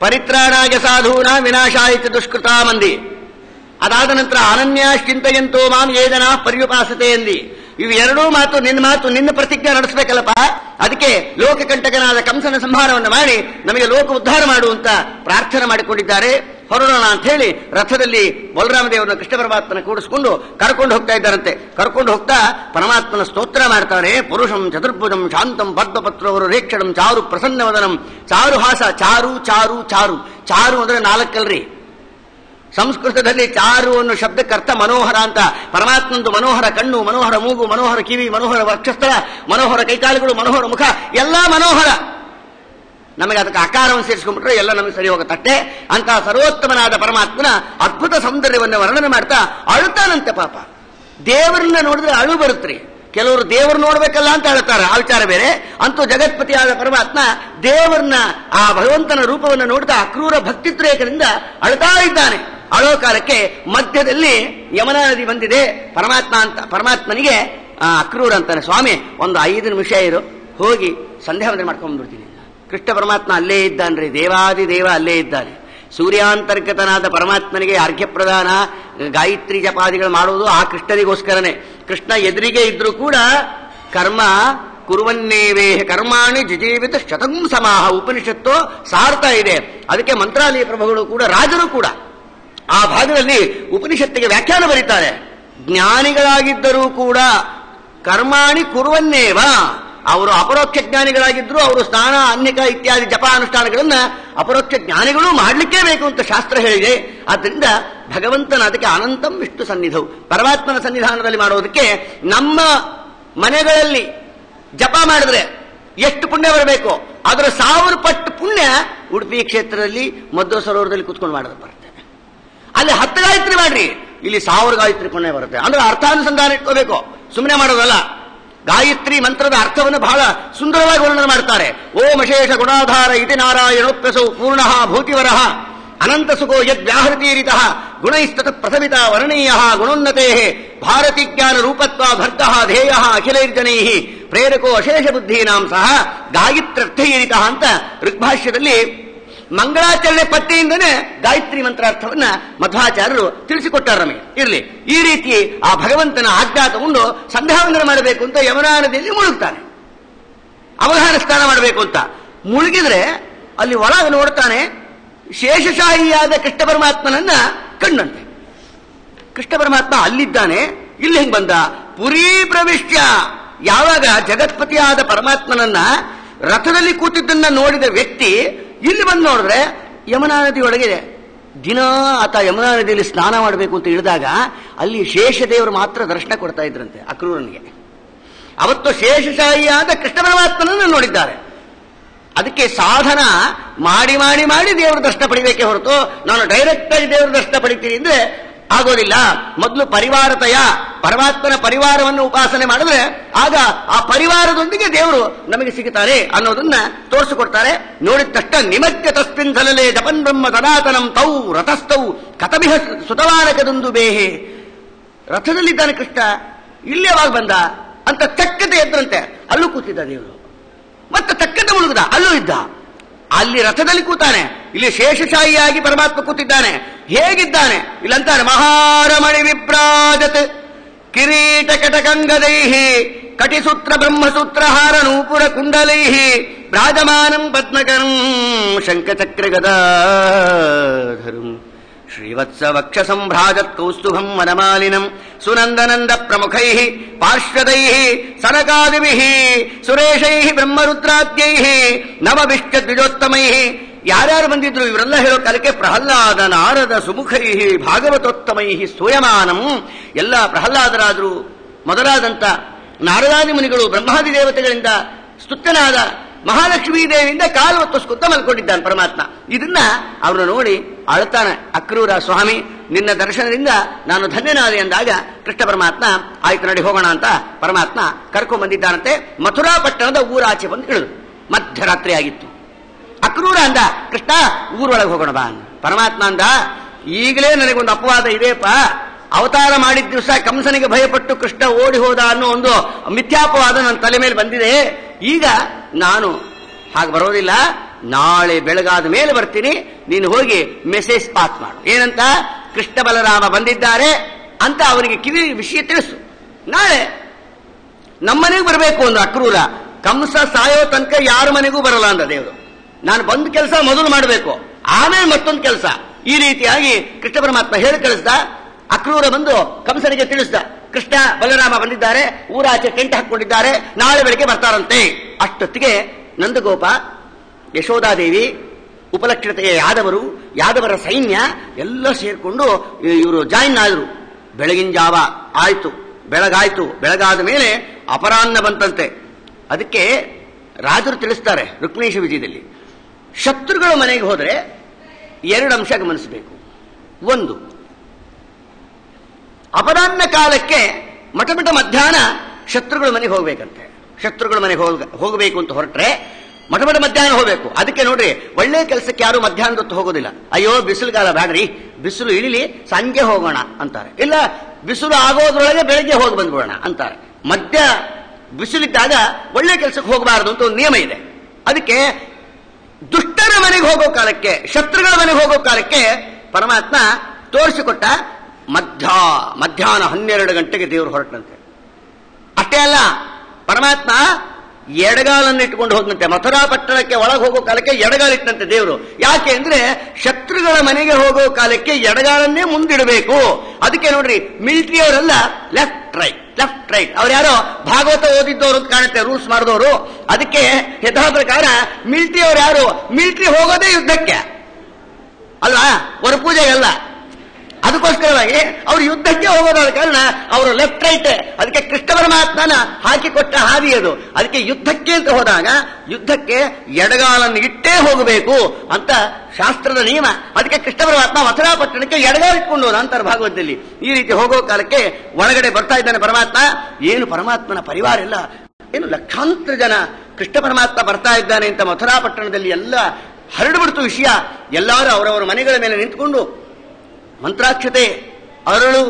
ಪರಿತ್ರಾಣಾಯ ಸಾಧೂನ ವಿನಾಶಾಯಿತ ದುಷ್ಕೃತ ಮಂದಿ. ಅದಾದ ನಂತರ ಅನನ್ಯಾಶ್ಚಿಂತೆಯಂತೋ ಮಾಂ ಯೇ ಜನಾ ಪರ್ಯುಪಾಸತೆ ಎಂದಿ. ಇವು ಎರಡೂ ಮಾತು ನಿನ್ನ ಪ್ರತಿಜ್ಞೆ ನಡೆಸಬೇಕಲ್ಲಪ್ಪ. ಅದಕ್ಕೆ ಲೋಕಕಂಟಕನಾದ ಕಂಸನ ಸಂಹಾರವನ್ನು ಮಾಡಿ ನಮಗೆ ಲೋಕ ಉದ್ಧಾರ ಮಾಡುವಂತ ಪ್ರಾರ್ಥನೆ ಮಾಡಿಕೊಂಡಿದ್ದಾರೆ. ಹೊರಡೋಣ ಅಂತ ಹೇಳಿ ರಥದಲ್ಲಿ ಬಲರಾಮದೇವರನ್ನು ಕೃಷ್ಣ ಪರಮಾತ್ಮನ ಕೂಡಿಸಿಕೊಂಡು ಕರ್ಕೊಂಡು ಹೋಗ್ತಾ ಇದ್ದಾರಂತೆ. ಕರ್ಕೊಂಡು ಹೋಗ್ತಾ ಪರಮಾತ್ಮನ ಸ್ತೋತ್ರ ಮಾಡ್ತಾರೆ. ಪುರುಷಂ ಚತುರ್ಭುಜಂ ಶಾಂತಂ ಪದ್ಮಪತ್ರವರು ರೇಕ್ಷಣಂ ಚಾರು ಪ್ರಸನ್ನವದನಂ. ಚಾರುಹಾಸ. ಚಾರು ಚಾರು ಚಾರು ಚಾರು ಅಂದ್ರೆ ನಾಲ್ಕಲ್ರಿ. ಸಂಸ್ಕೃತದಲ್ಲಿ ಚಾರು ಅನ್ನೋ ಶಬ್ದಕ್ಕರ್ಥ ಮನೋಹರ ಅಂತ. ಪರಮಾತ್ಮಂದು ಮನೋಹರ ಕಣ್ಣು, ಮನೋಹರ ಮೂಗು, ಮನೋಹರ ಕಿವಿ, ಮನೋಹರ ವಕ್ಷಸ್ಥಳ, ಮನೋಹರ ಕೈಕಾಲುಗಳು, ಮನೋಹರ ಮುಖ, ಎಲ್ಲ ಮನೋಹರ. ನಮಗೆ ಅದಕ್ಕೆ ಆಕಾರವನ್ನು ಸೇರಿಸ್ಕೊಂಡ್ಬಿಟ್ರೆ ಎಲ್ಲ ನಮಗೆ ಸರಿ ಹೋಗುತ್ತಟ್ಟೆ. ಅಂತಹ ಸರ್ವೋತ್ತಮನಾದ ಪರಮಾತ್ಮನ ಅದ್ಭುತ ಸೌಂದರ್ಯವನ್ನು ವರ್ಣನೆ ಮಾಡ್ತಾ ಅಳುತ್ತಾನಂತೆ. ಪಾಪ ದೇವರನ್ನ ನೋಡಿದ್ರೆ ಅಳು ಬರುತ್ತ್ರಿ. ಕೆಲವರು ದೇವರು ನೋಡ್ಬೇಕಲ್ಲ ಅಂತ ಅಳುತ್ತಾರೆ, ಆ ವಿಚಾರ ಬೇರೆ. ಅಂತೂ ಜಗತ್ಪತಿಯಾದ ಪರಮಾತ್ಮ ದೇವರನ್ನ ಆ ಭಗವಂತನ ರೂಪವನ್ನು ನೋಡ್ತಾ ಅಕ್ರೂರ ಭಕ್ತಿತ್ರೇಕದಿಂದ ಅಳುತ್ತಾ ಇದ್ದಾನೆ. ಅಳೋ ಕಾಲಕ್ಕೆ ಮಧ್ಯದಲ್ಲಿ ಯಮುನಾ ನದಿ ಬಂದಿದೆ. ಪರಮಾತ್ಮನಿಗೆ ಅಕ್ರೂರ ಅಂತಾನೆ, ಸ್ವಾಮಿ ಒಂದು 5 ನಿಮಿಷ ಇರು, ಹೋಗಿ ಸಂಧ್ಯಾ ವಂದನೆ ಮಾಡ್ಕೊಂಡ್ಬಿಡ್ತೀನಿ. ಕೃಷ್ಣ ಪರಮಾತ್ಮ ಅಲ್ಲೇ ಇದ್ದಾನ್ರಿ, ದೇವಾದಿ ದೇವ ಅಲ್ಲೇ ಇದ್ದಾನೆ. ಸೂರ್ಯಾಂತರ್ಗತನಾದ ಪರಮಾತ್ಮನಿಗೆ ಅರ್ಘ್ಯ ಪ್ರದಾನ, ಗಾಯತ್ರಿ ಜಪಾದಿಗಳು ಮಾಡುವುದು ಆ ಕೃಷ್ಣನಿಗೋಸ್ಕರನೇ. ಕೃಷ್ಣ ಎದುರಿಗೆ ಇದ್ರೂ ಕೂಡ ಕರ್ಮ ಕುರುವನ್ನೇವೇ ಕರ್ಮಾಣಿ ಜಿಜೀವಿತ ಶತಂ ಸಮಾಹ ಉಪನಿಷತ್ತು ಸಾರ್ತಾ ಇದೆ. ಅದಕ್ಕೆ ಮಂತ್ರಾಲಯ ಪ್ರಭುಗಳು ಕೂಡ ರಾಜರು ಕೂಡ ಆ ಭಾಗದಲ್ಲಿ ಉಪನಿಷತ್ತಿಗೆ ವ್ಯಾಖ್ಯಾನ ಬರೀತಾರೆ. ಜ್ಞಾನಿಗಳಾಗಿದ್ದರೂ ಕೂಡ ಕರ್ಮಾಣಿ ಕುರುವನ್ನೇವ, ಅವರು ಅಪರೋಕ್ಷ ಜ್ಞಾನಿಗಳಾಗಿದ್ರು ಅವರು ಸ್ನಾನ ಅನ್ಯಕ ಇತ್ಯಾದಿ ಜಪ ಅನುಷ್ಠಾನಗಳನ್ನ ಅಪರೋಕ್ಷ ಜ್ಞಾನಿಗಳು ಮಾಡಲಿಕ್ಕೇ ಬೇಕು ಅಂತ ಶಾಸ್ತ್ರ ಹೇಳಿದೆ. ಆದ್ದರಿಂದ ಭಗವಂತನ ಅದಕ್ಕೆ ಅನಂತಂ ವಿಷ್ಣು ಸನ್ನಿಧವು, ಪರಮಾತ್ಮನ ಸನ್ನಿಧಾನದಲ್ಲಿ ಮಾಡೋದಕ್ಕೆ ನಮ್ಮ ಮನೆಗಳಲ್ಲಿ ಜಪ ಮಾಡಿದ್ರೆ ಎಷ್ಟು ಪುಣ್ಯ ಬರಬೇಕು ಅದರ 1000 ಪಟ್ಟು ಪುಣ್ಯ ಉಡುಪಿ ಕ್ಷೇತ್ರದಲ್ಲಿ ಮಧ್ವ ಸರೋವರದಲ್ಲಿ ಕೂತ್ಕೊಂಡು ಮಾಡೋದು ಬರುತ್ತೆ. ಅಲ್ಲಿ 10 ಗಾಯತ್ರಿ ಮಾಡ್ರಿ, ಇಲ್ಲಿ 1000 ಗಾಯತ್ರಿ ಪುಣ್ಯ ಬರುತ್ತೆ. ಅಂದ್ರೆ ಅರ್ಥಾನುಸಂಧಾನ ಇಟ್ಕೋಬೇಕು, ಸುಮ್ಮನೆ ಮಾಡೋದಲ್ಲ. ಗಾಯತ್ರಿ ಮಂತ್ರದ ಅರ್ಥವನ್ನು ಬಹಳ ಸುಂದರವಾಗಿ ವರ್ಣನೆ ಮಾಡ್ತಾರೆ. ಓಂ ಅಶೇಷ ಗುಣಾಧಾರ ಇತಿ ನಾರಾಯಣೋಪ್ಯಸೌ ಪೂರ್ಣಃ ಭೂತಿವರಃ ಅನಂತ ಸುಖೋ ಯದ್ ವ್ಯಾಹೃತೀರಿತಃ ಗುಣೈಸ್ತತ ಪ್ರಸವಿತ ವರ್ಣೀಯ ಗುಣೋನ್ನತೆ ಭಾರತಿ ಜ್ಞಾನ ರೂಪತ್ವ ಭರ್ತ ಧ್ಯೇಯ ಅಖಿಲೈರ್ಜನೈ ಪ್ರೇರಕೋ ಅಶೇಷ ಬುದ್ಧೀನಾಂ ಸಹ ಗಾಯತ್ರ್ಯರ್ಥೈರಿತ ಅಂತ ಋಗ್ಭಾಷ್ಯದಲ್ಲಿ ಮಂಗಳಾಚರಣೆ ಪಟ್ಟಿಯಿಂದನೇ ಗಾಯತ್ರಿ ಮಂತ್ರಾರ್ಥವನ್ನ ಮಧ್ವಾಚಾರ್ಯರು ತಿಳಿಸಿಕೊಟ್ಟಾರ ನಮಗೆ. ಇರಲಿ, ಈ ರೀತಿ ಆ ಭಗವಂತನ ಆಜ್ಞಾ ತಗೊಂಡು ಸಂಧ್ಯಾವಂದನೆ ಮಾಡಬೇಕು ಅಂತ ಯಮುನಾ ನದಿಯಲ್ಲಿ ಮುಳುಗ್ತಾನೆ. ಅವಧಾನ ಸ್ನಾನ ಮಾಡಬೇಕು ಅಂತ ಮುಳುಗಿದ್ರೆ ಅಲ್ಲಿ ಒಳಗೆ ನೋಡ್ತಾನೆ ಶೇಷಶಾಹಿಯಾದ ಕೃಷ್ಣ ಪರಮಾತ್ಮನನ್ನ ಕಂಡಂತೆ. ಕೃಷ್ಣ ಪರಮಾತ್ಮ ಅಲ್ಲಿದ್ದಾನೆ, ಇಲ್ಲಿ ಹೆಂಗ್ ಬಂದ? ಪುರೀ ಪ್ರವಿಶ್ಯ. ಯಾವಾಗ ಜಗತ್ಪತಿಯಾದ ಪರಮಾತ್ಮನನ್ನ ರಥದಲ್ಲಿ ಕೂತಿದ್ದನ್ನ ನೋಡಿದ ವ್ಯಕ್ತಿ ಇಲ್ಲಿ ಬಂದು ನೋಡಿದ್ರೆ ಯಮುನಾ ನದಿಯೊಳಗಿದೆ. ದಿನ ಆತ ಯಮುನಾ ನದಿಯಲ್ಲಿ ಸ್ನಾನ ಮಾಡಬೇಕು ಅಂತ ಇಳಿದಾಗ ಅಲ್ಲಿ ಶೇಷದೇವರು ಮಾತ್ರ ದರ್ಶನ ಕೊಡ್ತಾ ಇದ್ರಂತೆ ಅಕ್ರೂರನಿಗೆ. ಅವತ್ತು ಶೇಷಶಾಹಿಯಾದ ಕೃಷ್ಣ ಪರಮಾತ್ಮನನ್ನು ನೋಡಿದ್ದಾರೆ. ಅದಕ್ಕೆ ಸಾಧನ ಮಾಡಿ ಮಾಡಿ ಮಾಡಿ ದೇವರ ದರ್ಶನ ಪಡಿಬೇಕೇ ಹೊರತು ನಾನು ಡೈರೆಕ್ಟ್ ಆಗಿ ದೇವರ ದರ್ಶನ ಪಡಿತೀನಿ ಅಂದ್ರೆ ಆಗೋದಿಲ್ಲ. ಮೊದಲು ಪರಿವಾರತಯ ಪರಮಾತ್ಮನ ಪರಿವಾರವನ್ನು ಉಪಾಸನೆ ಮಾಡಿದ್ರೆ ಆಗ ಆ ಪರಿವಾರದೊಂದಿಗೆ ದೇವರು ನಮಗೆ ಸಿಗುತ್ತಾರೆ ಅನ್ನೋದನ್ನ ತೋರಿಸಿಕೊಡ್ತಾರೆ. ನೋಡಿದ ತಕ್ಷಣ ನಿಮಜ್ಜ ತಸ್ಮಿನ್ ಸಲಲೆ ಜಪನ್ ಬ್ರಹ್ಮ ಸನಾತನಂ ತೌ ರಥಸ್ಥೌ ಕತಭಿಹ ಸುತವಾನಕದೊಂದು ಬೇಹೆ. ರಥದಲ್ಲಿದ್ದಾನೆ ಕೃಷ್ಣ, ಇಲ್ಲಿ ಯಾವಾಗ ಬಂದ ಅಂತ ತಕ್ಕತೆ ಎದ್ರಂತೆ. ಅಲ್ಲೂ ಕೂತಿದ್ದ ದೇವರು, ಮತ್ತೆ ತಕ್ಕತೆ ಮುಳುಗದ, ಅಲ್ಲೂ ಇದ್ದ. ಅಲ್ಲಿ ರಥದಲ್ಲಿ ಕೂತಾನೆ, ಇಲ್ಲಿ ಶೇಷಶಾಹಿಯಾಗಿ ಪರಮಾತ್ಮ ಕೂತಿದ್ದಾನೆ. ಹೇಗಿದ್ದಾನೆ ಇಲ್ಲಂತಾನೆ ಮಹಾರಮಣಿ ವಿಭ್ರಾಜತ್ ಕಿರೀಟ ಕಟಕಂಗದೈಹಿ ಕಟಿಸೂತ್ರ ಬ್ರಹ್ಮಸೂತ್ರ ಹಾರ ನೂಪುರ ಕುಂಡಲೈಹಿ ರಾಜಮಾನಂ ಪದ್ಮಕರಂ ಶಂಖಚಕ್ರ ಗದಾಧರಂ ಶ್ರೀವತ್ಸ ವಕ್ಷ ಸಂಭ್ರಾಜತ್ ಕೌಸ್ತುಭಂ ವನಮಾಲಿನಂ ಸುನಂದನಂದ ಪ್ರಮುಖೈಃ ಪಾರ್ಶ್ವದೈಃ ಸನಕಾದಿಭಿಃ ಸುರೇಶೈಃ ಬ್ರಹ್ಮರುದ್ರಾದ್ಯೈಃ ನವವಿಶ್ಚ ದ್ವಿಜೋತ್ತಮೈಃ. ಯಾರ್ಯಾರು ಬಂದಿದ್ರು ಇವರೆಲ್ಲ ಹೇಳೋ ಕಾಲಕ್ಕೆ ಪ್ರಹ್ಲಾದ ನಾರದ ಸುಮುಖೈಃ ಭಾಗವತೋತ್ತಮೈಃ ಸ್ತೂಯಮಾನಂ. ಎಲ್ಲ ಪ್ರಹ್ಲಾದರಾದರು ಮೊದಲಾದಂತ ನಾರದಾದಿ ಮುನಿಗಳು ಬ್ರಹ್ಮಾದಿ ದೇವತೆಗಳಿಂದ ಸ್ತುತ್ಯನಾದ ಮಹಾಲಕ್ಷ್ಮೀ ದೇವಿಯಿಂದ ಕಾಲು ಒತ್ತಸ್ಕೊತ್ತ ಮಲ್ಕೊಂಡಿದ್ದಾನೆ ಪರಮಾತ್ಮ. ಇದನ್ನ ಅವ್ರನ್ನ ನೋಡಿ ಅಳ್ತಾನೆ ಅಕ್ರೂರ, ಸ್ವಾಮಿ ನಿನ್ನ ದರ್ಶನದಿಂದ ನಾನು ಧನ್ಯನಾದೆ ಅಂದಾಗ ಕೃಷ್ಣ ಪರಮಾತ್ಮ ಆಯ್ತು ನಡಿ ಹೋಗೋಣ ಅಂತ ಪರಮಾತ್ಮ ಕರ್ಕೊಂಡ್ ಬಂದಿದ್ದಾನಂತೆ. ಮಥುರಾ ಪಟ್ಟಣದ ಊರಾಚೆ ಬಂದು ಇಳಿದು ಮಧ್ಯರಾತ್ರಿ ಆಗಿತ್ತು. ಅಕ್ರೂರ ಅಂದ, ಕೃಷ್ಣ ಊರೊಳಗೆ ಹೋಗೋಣ ಬಾ. ಪರಮಾತ್ಮ ಅಂದ, ಈಗಲೇ ನನಗೊಂದು ಅಪವಾದ ಇದೆಯಪ್ಪ. ಅವತಾರ ಮಾಡಿದ ದಿವಸ ಕಂಸನಿಗೆ ಭಯಪಟ್ಟು ಕೃಷ್ಣ ಓಡಿ ಹೋದ ಅನ್ನೋ ಒಂದು ಮಿಥ್ಯಾಪವಾದ ನನ್ನ ತಲೆ ಮೇಲೆ ಬಂದಿದೆ. ಈಗ ನಾನು ಹಾಗೆ ಬರೋದಿಲ್ಲ, ನಾಳೆ ಬೆಳಗಾದ ಮೇಲೆ ಬರ್ತೀನಿ. ನೀನು ಹೋಗಿ ಮೆಸೇಜ್ ಪಾಸ್ ಮಾಡು. ಏನಂತ? ಕೃಷ್ಣ ಬಲರಾಮ ಬಂದಿದ್ದಾರೆ ಅಂತ ಅವರಿಗೆ ಕಿವಿ ವಿಷಯ ತಿಳಿಸು. ನಾಳೆ ನಮ್ಮನೆಗೂ ಬರಬೇಕು ಒಂದು ಅಕ್ರೂರ. ಕಂಸ ಸಾಯೋ ತನಕ ಯಾರ ಮನೆಗೂ ಬರಲ್ಲ ಅಂದ ದೇವರು. ನಾನು ಬಂದ ಕೆಲಸ ಮೊದಲು ಮಾಡಬೇಕು, ಆಮೇಲೆ ಮತ್ತೊಂದು ಕೆಲಸ. ಈ ರೀತಿಯಾಗಿ ಕೃಷ್ಣ ಪರಮಾತ್ಮ ಹೇಳಿ ಕಳಿಸ್ದ. ಅಕ್ರೂರ ಬಂದು ಕಂಸನಿಗೆ ತಿಳಿಸ್ದ, ಕೃಷ್ಣ ಬಲರಾಮ ಬಂದಿದ್ದಾರೆ, ಊರಾಚೆ ಟೆಂಟ್ ಹಾಕೊಂಡಿದ್ದಾರೆ, ನಾಳೆ ಬೆಳಿಗ್ಗೆ ಬರ್ತಾರಂತೆ. ಅಷ್ಟೊತ್ತಿಗೆ ನಂದಗೋಪ, ಯಶೋಧಾದೇವಿ, ಉಪಲಕ್ಷಣತೆಯ ಯಾದವರ ಸೈನ್ಯ ಎಲ್ಲ ಸೇರ್ಕೊಂಡು ಇವರು ಜಾಯಿನ್ ಆದರು. ಬೆಳಗಿನ ಜಾವ ಆಯ್ತು, ಬೆಳಗಾಯ್ತು. ಬೆಳಗಾದ ಮೇಲೆ ಅಪರಾಹ್ನ ಬಂತಂತೆ. ಅದಕ್ಕೆ ರಾಜರು ತಿಳಿಸ್ತಾರೆ ರುಕ್ಮಿಣೀಶ ವಿಜಯದಲ್ಲಿ, ಶತ್ರುಗಳ ಮನೆಗೆ ಹೋದರೆ ಎರಡು ಅಂಶ ಗಮನಿಸಬೇಕು. ಒಂದು, ಅಪರಾಹ್ನ ಕಾಲಕ್ಕೆ ಮಠಮಠ ಮಧ್ಯಾಹ್ನ ಶತ್ರುಗಳ ಮನೆಗೆ ಹೋಗ್ಬೇಕಂತೆ. ಶತ್ರುಗಳ ಮನೆಗೆ ಹೋಗಬೇಕು ಅಂತ ಹೊರಟ್ರೆ ಮಠಮಠ ಮಧ್ಯಾಹ್ನ ಹೋಗ್ಬೇಕು. ಅದಕ್ಕೆ ನೋಡ್ರಿ, ಒಳ್ಳೆ ಕೆಲಸಕ್ಕೆ ಯಾರು ಮಧ್ಯಾಹ್ನದ ಹೊತ್ತು ಹೋಗೋದಿಲ್ಲ. ಅಯ್ಯೋ ಬಿಸಿಲುಗಾಲ ಬ್ಯಾಡ್ರಿ, ಬಿಸಿಲು ಇಳಿಲಿ ಸಂಜೆ ಹೋಗೋಣ ಅಂತಾರೆ. ಇಲ್ಲ, ಬಿಸಿಲು ಆಗೋದ್ರೊಳಗೆ ಬೆಳಗ್ಗೆ ಹೋಗಿ ಬಂದ್ಬಿಡೋಣ ಅಂತಾರೆ. ಮಧ್ಯ ಬಿಸಿಲಿದ್ದಾಗ ಒಳ್ಳೆ ಕೆಲಸಕ್ಕೆ ಹೋಗಬಾರದು ಅಂತ ಒಂದು ನಿಯಮ ಇದೆ. ಅದಕ್ಕೆ ದುಷ್ಟರ ಮನೆಗೆ ಹೋಗೋ ಕಾಲಕ್ಕೆ, ಶತ್ರುಗಳ ಮನೆಗೆ ಹೋಗೋ ಕಾಲಕ್ಕೆ ಪರಮಾತ್ಮ ತೋರಿಸಿಕೊಟ್ಟ. ಮಧ್ಯಾಹ್ನ 12 ಗಂಟೆಗೆ ದೇವರು ಹೊರಟಂತೆ. ಅಷ್ಟೇ ಅಲ್ಲ, ಪರಮಾತ್ಮ ಎಡಗಾಲನ್ನು ಇಟ್ಕೊಂಡು ಹೋದಂತೆ. ಮಥುರಾ ಪಟ್ಟಣಕ್ಕೆ ಒಳಗೆ ಹೋಗೋ ಕಾಲಕ್ಕೆ ಎಡಗಾಲಿಟ್ಟಂತೆ ದೇವರು. ಯಾಕೆ ಅಂದ್ರೆ ಶತ್ರುಗಳ ಮನೆಗೆ ಹೋಗೋ ಕಾಲಕ್ಕೆ ಎಡಗಾಲನ್ನೇ ಮುಂದಿಡಬೇಕು. ಅದಕ್ಕೆ ನೋಡ್ರಿ, ಮಿಲಿಟರಿಯವರೆಲ್ಲ ಲೆಫ್ಟ್ ರೈಟ್. ಅವ್ರು ಯಾರೋ ಭಾಗವತ ಓದಿದ್ದವರು ಅಂತ ಕಾಣುತ್ತೆ, ರೂಲ್ಸ್ ಮಾಡಿದವರು. ಅದಕ್ಕೆ ಯಥಾ ಪ್ರಕಾರ ಮಿಲಿಟರಿಯವರು ಯಾರು, ಮಿಲಿಟರಿ ಹೋಗೋದೇ ಯುದ್ಧಕ್ಕೆ ಅಲ್ಲ, ವರಪೂಜೆಗಲ್ಲ. ಅದಕ್ಕೋಸ್ಕರವಾಗಿ ಅವರು ಯುದ್ಧಕ್ಕೆ ಹೋಗೋದಾದ ಕಾರಣ ಅವರು ಲೆಫ್ಟ್ ರೈಟ್. ಅದಕ್ಕೆ ಕೃಷ್ಣ ಪರಮಾತ್ಮನ ಹಾಕಿಕೊಟ್ಟ ಹಾದಿ ಅದು. ಅದಕ್ಕೆ ಯುದ್ಧಕ್ಕೆ ಅಂತ ಹೋದಾಗ ಯುದ್ಧಕ್ಕೆ ಎಡಗಾಲನ್ನು ಇಟ್ಟೇ ಹೋಗಬೇಕು ಅಂತ ಶಾಸ್ತ್ರದ ನಿಯಮ. ಅದಕ್ಕೆ ಕೃಷ್ಣ ಪರಮಾತ್ಮ ಮಥುರಾ ಪಟ್ಟಣಕ್ಕೆ ಎಡಗಾಲ ಇಟ್ಕೊಂಡು ಹೋದ ಅಂತಾರೆ ಭಾಗವತದಲ್ಲಿ. ಈ ರೀತಿ ಹೋಗೋ ಕಾಲಕ್ಕೆ ಒಳಗಡೆ ಬರ್ತಾ ಇದ್ದಾನೆ ಪರಮಾತ್ಮ. ಏನು ಪರಮಾತ್ಮನ ಪರಿವಾರ ಎಲ್ಲ, ಏನು ಲಕ್ಷಾಂತರ ಜನ ಕೃಷ್ಣ ಪರಮಾತ್ಮ ಬರ್ತಾ ಇದ್ದಾನೆ ಅಂತ ಮಥುರಾ ಪಟ್ಟಣದಲ್ಲಿ ಎಲ್ಲ ಹರಡ್ಬಿಡ್ತು ವಿಷಯ. ಎಲ್ಲರೂ ಅವರವರ ಮನೆಗಳ ಮೇಲೆ ನಿಂತ್ಕೊಂಡು ಮಂತ್ರಾಕ್ಷತೆ, ಅರಳು,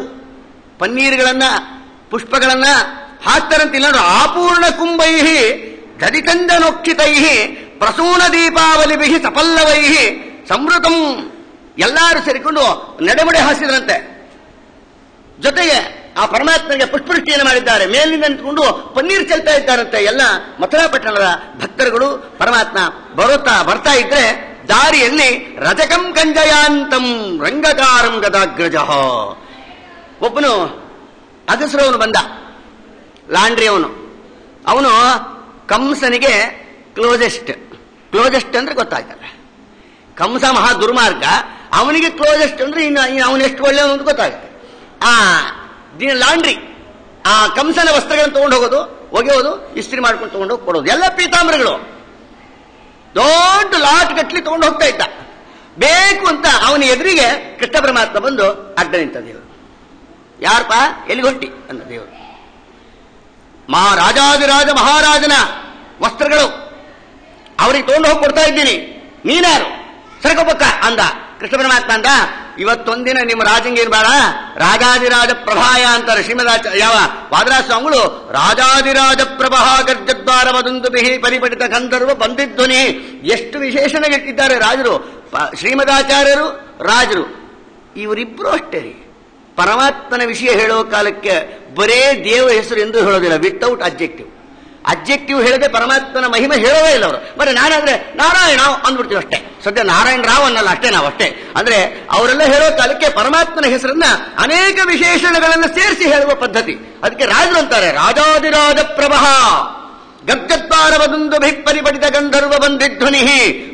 ಪನ್ನೀರ್ಗಳನ್ನ, ಪುಷ್ಪಗಳನ್ನ ಹಾಕ್ತಾರಂತಿಲ್ಲ. ಆಪೂರ್ಣ ಕುಂಭೈ ದದಿತಂಜನೋಕ್ಷಿತೈ ಪ್ರಸೂನ ದೀಪಾವಲಿಭಿ ಸಪಲ್ಲವೈ ಸಂವೃತಂ. ಎಲ್ಲರೂ ಸೇರಿಕೊಂಡು ನಡೆಮುಡೆ ಹಾಸಿದ್ರಂತೆ. ಜೊತೆಗೆ ಆ ಪರಮಾತ್ಮನಿಗೆ ಪುಷ್ಪವೃಷ್ಟಿಯನ್ನು ಮಾಡಿದ್ದಾರೆ. ಮೇಲಿನಿಂದ ನಿಂತುಕೊಂಡು ಪನ್ನೀರ್ ಚೆಲ್ತಾ ಇದ್ದಾರಂತೆ ಎಲ್ಲ ಮಥುರಾ ಪಟ್ಟಣದ ಭಕ್ತರುಗಳು. ಪರಮಾತ್ಮ ಬರ್ತಾ ಇದ್ರೆ ದಾರಿಯಲ್ಲಿ ರಜಕಂ ಕಂಜಯಾಂತಂ ರಂಗಕಾರಂ ಗದಾಗ್ರಜ. ಒಬ್ಬನು ಅಗಸರವನು ಬಂದ, ಲಾಂಡ್ರಿ ಅವನು ಕಂಸನಿಗೆ ಕ್ಲೋಜೆಸ್ಟ್ ಅಂದ್ರೆ ಗೊತ್ತಾಯ್ತಲ್ಲ. ಕಂಸ ಮಹಾ ದುರ್ಮಾರ್ಗ, ಅವನಿಗೆ ಕ್ಲೋಜೆಸ್ಟ್ ಅಂದ್ರೆ ಇನ್ನು ಅವನು ಎಷ್ಟು ಒಳ್ಳೆಯವನು ಅಂತ ಗೊತ್ತಾಗುತ್ತೆ. ಲಾಂಡ್ರಿ, ಆ ಕಂಸನ ವಸ್ತ್ರಗಳನ್ನು ತಗೊಂಡು ಹೋಗೋದು, ಒಗೆಯೋದು, ಇಸ್ತ್ರಿ ಮಾಡ್ಕೊಂಡು ತಗೊಂಡು ಹೋಗಿ ಕೊಡೋದು, ಎಲ್ಲ ಪೀತಾಂಬರಗಳು ದೊಡ್ಡ ಲಾಟ್ ಗಟ್ಲಿ ತಗೊಂಡು ಹೋಗ್ತಾ ಇದ್ದ. ಬೇಕು ಅಂತ ಅವನ ಎದುರಿಗೆ ಕೃಷ್ಣ ಪರಮಾತ್ಮ ಬಂದು ಅಡ್ಡ ನಿಂತ. ದೇವರು, ಯಾರಪ್ಪ, ಎಲ್ಲಿ ಹೊಟ್ಟಿ ಅಂದ ದೇವರು. ರಾಜಾದಿರಾಜ ಮಹಾರಾಜನ ವಸ್ತ್ರಗಳು ಅವ್ರಿಗೆ ತಗೊಂಡು ಹೋಗಿ ಕೊಡ್ತಾ ಇದ್ದೀನಿ, ನೀನ್ಯಾರು ಸರಕೊಬ್ಬಕ್ಕ ಅಂದ. ಕೃಷ್ಣ ಪರಮಾತ್ಮ ಅಂದ, ಇವತ್ತೊಂದಿನ ನಿಮ್ಮ ರಾಜಂಗೇನು ಬೇಡ, ರಾಜಾದಿರಾಜ ಪ್ರಭಾಯ ಅಂತಾರೆ ಯಾವ ವಾದರಾಜ ಸ್ವಾಮಿಗಳು. ರಾಜಾದಿರಾಜ ಪ್ರಭಾ ಗರ್ಜದ್ವಾರ ವದಂದು ಬಿಹಿ ಪರಿಪಡಿತ ಗಂಧರ್ವ ಬಂದಿಧ್ವನಿ. ಎಷ್ಟು ವಿಶೇಷಣಗಳಿಟ್ಟಿದ್ದಾರೆ ರಾಜರು, ಶ್ರೀಮದಾಚಾರ್ಯರು, ರಾಜರು. ಇವರಿಬ್ರು ಅಷ್ಟೇ ರೀ. ಪರಮಾತ್ಮನ ವಿಷಯ ಹೇಳೋ ಕಾಲಕ್ಕೆ ಬರೇ ದೇವ ಹೆಸರು ಎಂದು ಹೇಳೋದಿಲ್ಲ, ವಿತೌಟ್ ಅಬ್ಜೆಕ್ಟಿವ್ ಹೇಳದೆ ಪರಮಾತ್ಮನ ಮಹಿಮೆ ಹೇಳೋದೇ ಇಲ್ಲ ಅವರು. ಬರೀ ನಾನಾದ್ರೆ ನಾರಾಯಣ ಅಂದ್ಬಿಡ್ತೀವಿ ಅಷ್ಟೇ. ಸದ್ಯ ನಾರಾಯಣ ರಾವ್ ಅನ್ನಲ್ಲ ಅಷ್ಟೇ, ನಾವು ಅಷ್ಟೇ. ಅಂದ್ರೆ ಅವರೆಲ್ಲ ಹೇಳೋ ಕಾಲಕ್ಕೆ ಪರಮಾತ್ಮನ ಹೆಸರನ್ನ ಅನೇಕ ವಿಶೇಷಣಗಳನ್ನು ಸೇರಿಸಿ ಹೇಳುವ ಪದ್ಧತಿ. ಅದಕ್ಕೆ ರಾಜರು ಅಂತಾರೆ ರಾಜಾದಿರಾಜ ಪ್ರಭಾ ಗರ್ಜದ್ವಾರ ವದಂದು ಪರಿಪಡಿತ ಗಂಧರ್ವ ಬಂದಿಧ್ವನಿ.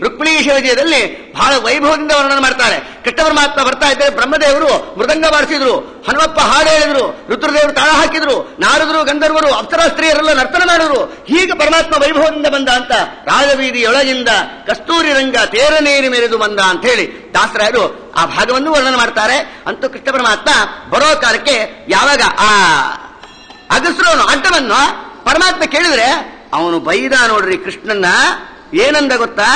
ರುಕ್ಮಿಣೀಶ ವಿಜಯದಲ್ಲಿ ಬಹಳ ವೈಭವದಿಂದ ವರ್ಣನೆ ಮಾಡ್ತಾರೆ. ಕೃಷ್ಣ ಪರಮಾತ್ಮ ಬರ್ತಾ ಇದ್ದರೆ ಬ್ರಹ್ಮದೇವರು ಮೃದಂಗ ಬಾರಿಸಿದ್ರು, ಹನುಮಪ್ಪ ಹಾಡು ಹೇಳಿದ್ರು, ರುದ್ರದೇವರು ತಾಳ ಹಾಕಿದ್ರು, ನಾರದರು, ಗಂಧರ್ವರು, ಅಪ್ಸರಾಸ್ತ್ರೀಯರೆಲ್ಲ ನರ್ತನ ಮಾಡಿದ್ರು. ಹೀಗೆ ಪರಮಾತ್ಮ ವೈಭವದಿಂದ ಬಂದ ಅಂತ ರಾಜಬೀದಿಯೊಳಗಿಂದ ಕಸ್ತೂರಿ ರಂಗ ತೇರನೇರಿ ಮೆರೆದು ಬಂದ ಅಂತ ಹೇಳಿ ದಾಸರಾಯರು ಆ ಭಾಗವನ್ನು ವರ್ಣನೆ ಮಾಡ್ತಾರೆ. ಅಂತೂ ಕೃಷ್ಣ ಪರಮಾತ್ಮ ಬರೋ ಕಾಲಕ್ಕೆ ಯಾವಾಗ ಆ ಅಗಸ್ರವನು ಅಡ್ಡವನ್ನು ಪರಮಾತ್ಮ ಕೇಳಿದ್ರೆ ಅವನು ಬೈದ ನೋಡ್ರಿ ಕೃಷ್ಣನ್ನ. ಏನಂದ ಗೊತ್ತಾ?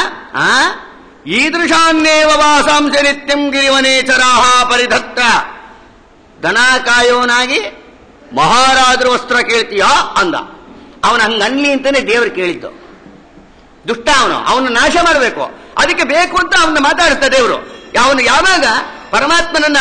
ಈದೃಶಾನ್ನೇವ ವಾಸಾಂಶ ನಿತ್ಯಂ ಗಿರಿವನೇಚರಾಹ ಪರಿಧತ್ತ. ದನ ಕಾಯೋನಾಗಿ ಮಹಾರಾಜರ ವಸ್ತ್ರ ಕೇಳ್ತೀಯಾ ಅಂದ. ಅವನ ಹಂಗನ್ಲಿ ಅಂತಾನೆ ದೇವರು ಕೇಳಿದ್ದು. ದುಷ್ಟ ಅವನು ನಾಶ ಮಾಡಬೇಕು, ಅದಕ್ಕೆ ಬೇಕು ಅಂತ ಅವನ್ನ ಮಾತಾಡುತ್ತ ದೇವರು. ಅವನು ಯಾವಾಗ ಪರಮಾತ್ಮನನ್ನ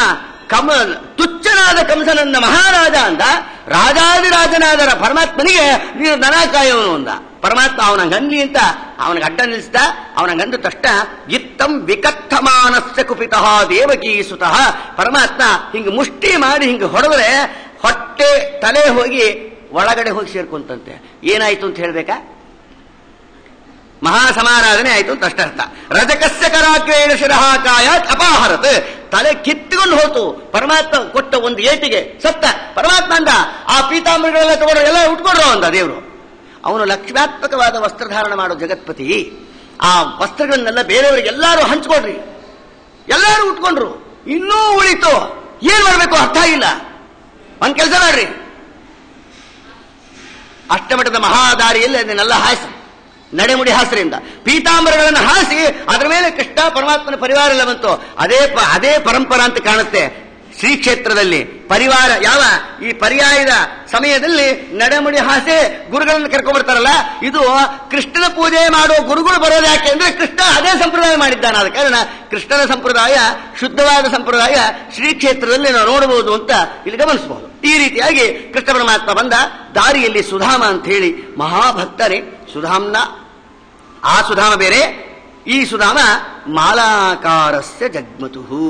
ತುಚ್ಛನಾದ ಕಂಸನನ್ನ ಮಹಾರಾಜ ಅಂದ, ರಾಜಾದಿರಾಜನಾದ ಪರಮಾತ್ಮನಿಗೆ ನೀನು ದನ ಕಾಯೋನು ಅಂದ. ಪರಮಾತ್ಮ ಅವನಂಗನ್ಲಿ ಅಂತ ಅವನಿಗೆ ಅಡ್ಡ ನಿಲ್ಲಿಸಿದ. ಅವನಂಗಂದ ತಕ್ಷಣ ಇತ್ತಂ ವಿಕಥಮಾನಸ್ಯ ಕುಪಿತಃ ದೇವಕೀ ಸುತಃ. ಪರಮಾತ್ಮ ಹಿಂಗೆ ಮುಷ್ಟಿ ಮಾಡಿ ಹಿಂಗೆ ಹೊಡೆದ್ರೆ ಹೊಟ್ಟೆ ತಲೆ ಹೋಗಿ ಒಳಗಡೆ ಹೋಗಿ ಸೇರ್ಕೊಂತಂತೆ. ಏನಾಯ್ತು ಅಂತ ಹೇಳ್ಬೇಕಾ? ಮಹಾಸಮಾರಾಧನೆ ಆಯ್ತು ಅಂತ ಅಷ್ಟರ್ಥ. ರಜಕಸ್ಯ ಕರಾಗ್ರೇಣ ಶಿರಃ ಕಾಯಾತ್ ಅಪಾಹರತ್. ತಲೆ ಕಿತ್ತುಕೊಂಡು ಹೋತು. ಪರಮಾತ್ಮ ಕೊಟ್ಟ ಒಂದು ಏಟಿಗೆ ಸತ್ತ. ಪರಮಾತ್ಮ ಅಂದ, ಆ ಪೀತಾಂಬರಿಗಳೆಲ್ಲ ತಗೊಂಡ್ರು, ಎಲ್ಲ ಉಟ್ಕೊಂಡ್ರು ಅಂದ ದೇವರು. ಅವನು ಲಕ್ಷ್ಮ್ಯಾತ್ಮಕವಾದ ವಸ್ತ್ರಧಾರಣ ಮಾಡೋ ಜಗತ್ಪತಿ. ಆ ವಸ್ತ್ರಗಳನ್ನೆಲ್ಲ ಬೇರೆಯವರಿಗೆ ಎಲ್ಲರೂ ಹಂಚ್ಕೊಡ್ರಿ, ಎಲ್ಲರೂ ಉಟ್ಕೊಂಡ್ರು. ಇನ್ನೂ ಉಳಿತು, ಏನ್ ಮಾಡ್ಬೇಕು ಅರ್ಥ ಇಲ್ಲ. ಒಂದ್ ಕೆಲಸ ಮಾಡ್ರಿ, ಅಷ್ಟಮಠದ ಮಹಾದಾರಿಯಲ್ಲಿ ಅದನ್ನೆಲ್ಲ ಹಾಸಿ ನಡೆಮುಡಿ ಹಾಸ್ರಿಂದ ಪೀತಾಂಬರಗಳನ್ನು ಹಾಸಿ ಅದರ ಮೇಲೆ ಕೃಷ್ಣ ಪರಮಾತ್ಮನ ಪರಿವಾರ ಎಲ್ಲ ಬಂತು. ಅದೇ ಪರಂಪರಾ ಅಂತ ಕಾಣುತ್ತೆ. ಶ್ರೀ ಕ್ಷೇತ್ರದಲ್ಲಿ ಪರಿವಾರ ಯಾವ ಈ ಪರ್ಯಾಯದ ಸಮಯದಲ್ಲಿ ನಡೆಮುಡಿ ಹಾಸೆ ಗುರುಗಳನ್ನು ಕರ್ಕೊಂಡ್ಬರ್ತಾರಲ್ಲ, ಇದು ಕೃಷ್ಣನ ಪೂಜೆ ಮಾಡುವ ಗುರುಗಳು ಬರೋದು ಯಾಕೆ ಅಂದ್ರೆ ಕೃಷ್ಣ ಅದೇ ಸಂಪ್ರದಾಯ ಮಾಡಿದ್ದಾನೆ. ಆದ ಕಾರಣ ಕೃಷ್ಣನ ಸಂಪ್ರದಾಯ ಶುದ್ಧವಾದ ಸಂಪ್ರದಾಯ ಶ್ರೀ ಕ್ಷೇತ್ರದಲ್ಲಿ ನಾವು ನೋಡಬಹುದು ಅಂತ ಇಲ್ಲಿ ಗಮನಿಸಬಹುದು. ಈ ರೀತಿಯಾಗಿ ಕೃಷ್ಣ ಪರಮಾತ್ಮ ಬಂದ ದಾರಿಯಲ್ಲಿ ಸುಧಾಮ ಅಂತ ಹೇಳಿ ಮಹಾಭಕ್ತರೇ. ಸುಧಾಮ್ನ ಆ ಸುಧಾಮ ಬೇರೆ, ಈ ಸುಧಾಮ ಮಾಲಾಕಾರಸ್ಯ ಜಗ್ಮತುಹು.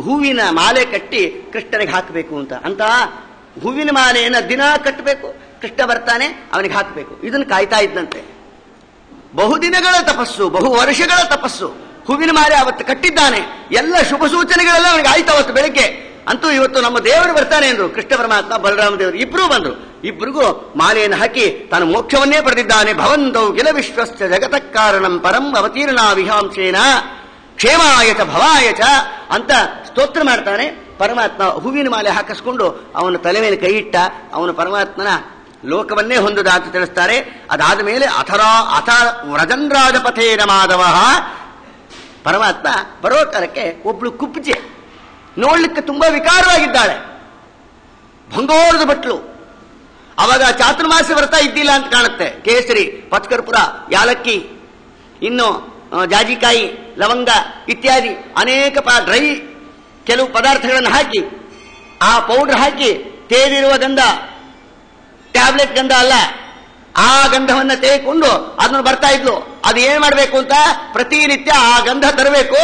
ಹೂವಿನ ಮಾಲೆ ಕಟ್ಟಿ ಕೃಷ್ಣನಿಗೆ ಹಾಕಬೇಕು ಅಂತ ಹೂವಿನ ಮಾಲೆಯನ್ನು ದಿನ ಕಟ್ಟಬೇಕು. ಕೃಷ್ಣ ಬರ್ತಾನೆ, ಅವನಿಗೆ ಹಾಕಬೇಕು. ಇದನ್ನು ಕಾಯ್ತಾ ಇದ್ದಂತೆ. ಬಹುದಿನಗಳ ತಪಸ್ಸು, ಬಹು ವರ್ಷಗಳ ತಪಸ್ಸು. ಹೂವಿನ ಮಾಲೆ ಅವತ್ತು ಕಟ್ಟಿದ್ದಾನೆ. ಎಲ್ಲ ಶುಭ ಸೂಚನೆಗಳೆಲ್ಲ ಅವನಿಗೆ ಆಯ್ತು ಅವತ್ತು ಬೆಳಗ್ಗೆ. ಅಂತೂ ಇವತ್ತು ನಮ್ಮ ದೇವರು ಬರ್ತಾನೆ ಅಂದ್ರು. ಕೃಷ್ಣ ಪರಮಾತ್ಮ ಬಲರಾಮ ದೇವರು ಇಬ್ರು ಬಂದ್ರು. ಇಬ್ರಿಗೂ ಮಾಲೆಯನ್ನು ಹಾಕಿ ತಾನು ಮೋಕ್ಷವನ್ನೇ ಪಡೆದಿದ್ದಾನೆ. ಭವಂತೌ ಕಿಲ ವಿಶ್ವಸ್ಯ ಜಗತಃ ಕಾರಣಂ ಪರಂ ಅವತೀರ್ಣ ವಿಹಾಂಶೇನ ಕ್ಷೇಮಾಯ ಚ ಭವಾಯ ಚ ಅಂತ ಸ್ತೋತ್ರ ಮಾಡ್ತಾನೆ. ಪರಮಾತ್ಮ ಹೂವಿನ ಮಾಲೆ ಹಾಕಿಸ್ಕೊಂಡು ಅವನ ತಲೆ ಮೇಲೆ ಕೈ ಇಟ್ಟ. ಅವನು ಪರಮಾತ್ಮನ ಲೋಕವನ್ನೇ ಹೊಂದದ ಅಂತ ತಿಳಿಸ್ತಾರೆ. ಅದಾದ ಮೇಲೆ ಅಥ ವ್ರಜನ್ರಾಜಪಥೇನ ಮಾಧವ. ಪರಮಾತ್ಮ ಬರೋ ಕಾಲಕ್ಕೆ ಒಬ್ಳು ಕುಬ್ಜೆ, ನೋಡ್ಲಿಕ್ಕೆ ತುಂಬಾ ವಿಕಾರವಾಗಿದ್ದಾಳೆ, ಭಂಗೋರದ ಬಟ್ಲು. ಅವಾಗ ಚಾತುರ್ಮಾಸ ವ್ರತ ಇದ್ದಿಲ್ಲ ಅಂತ ಕಾಣುತ್ತೆ. ಕೇಸರಿ, ಪಚ್ಕರ್ಪುರ, ಯಾಲಕ್ಕಿ, ಇನ್ನು ಜಾಜಿಕಾಯಿ, ಲವಂಗ ಇತ್ಯಾದಿ ಅನೇಕ ಡ್ರೈ ಕೆಲವು ಪದಾರ್ಥಗಳನ್ನು ಹಾಕಿ, ಆ ಪೌಡರ್ ಹಾಕಿ ತೇದಿರುವ ಗಂಧ, ಟ್ಯಾಬ್ಲೆಟ್ ಗಂಧ ಅಲ್ಲ, ಆ ಗಂಧವನ್ನ ತೆಗೆದುಕೊಂಡು ಅದನ್ನು ಬರ್ತಾ ಇದ್ಲು. ಅದು ಏನ್ ಮಾಡಬೇಕು ಅಂತ ಪ್ರತಿನಿತ್ಯ ಆ ಗಂಧ ತರಬೇಕು,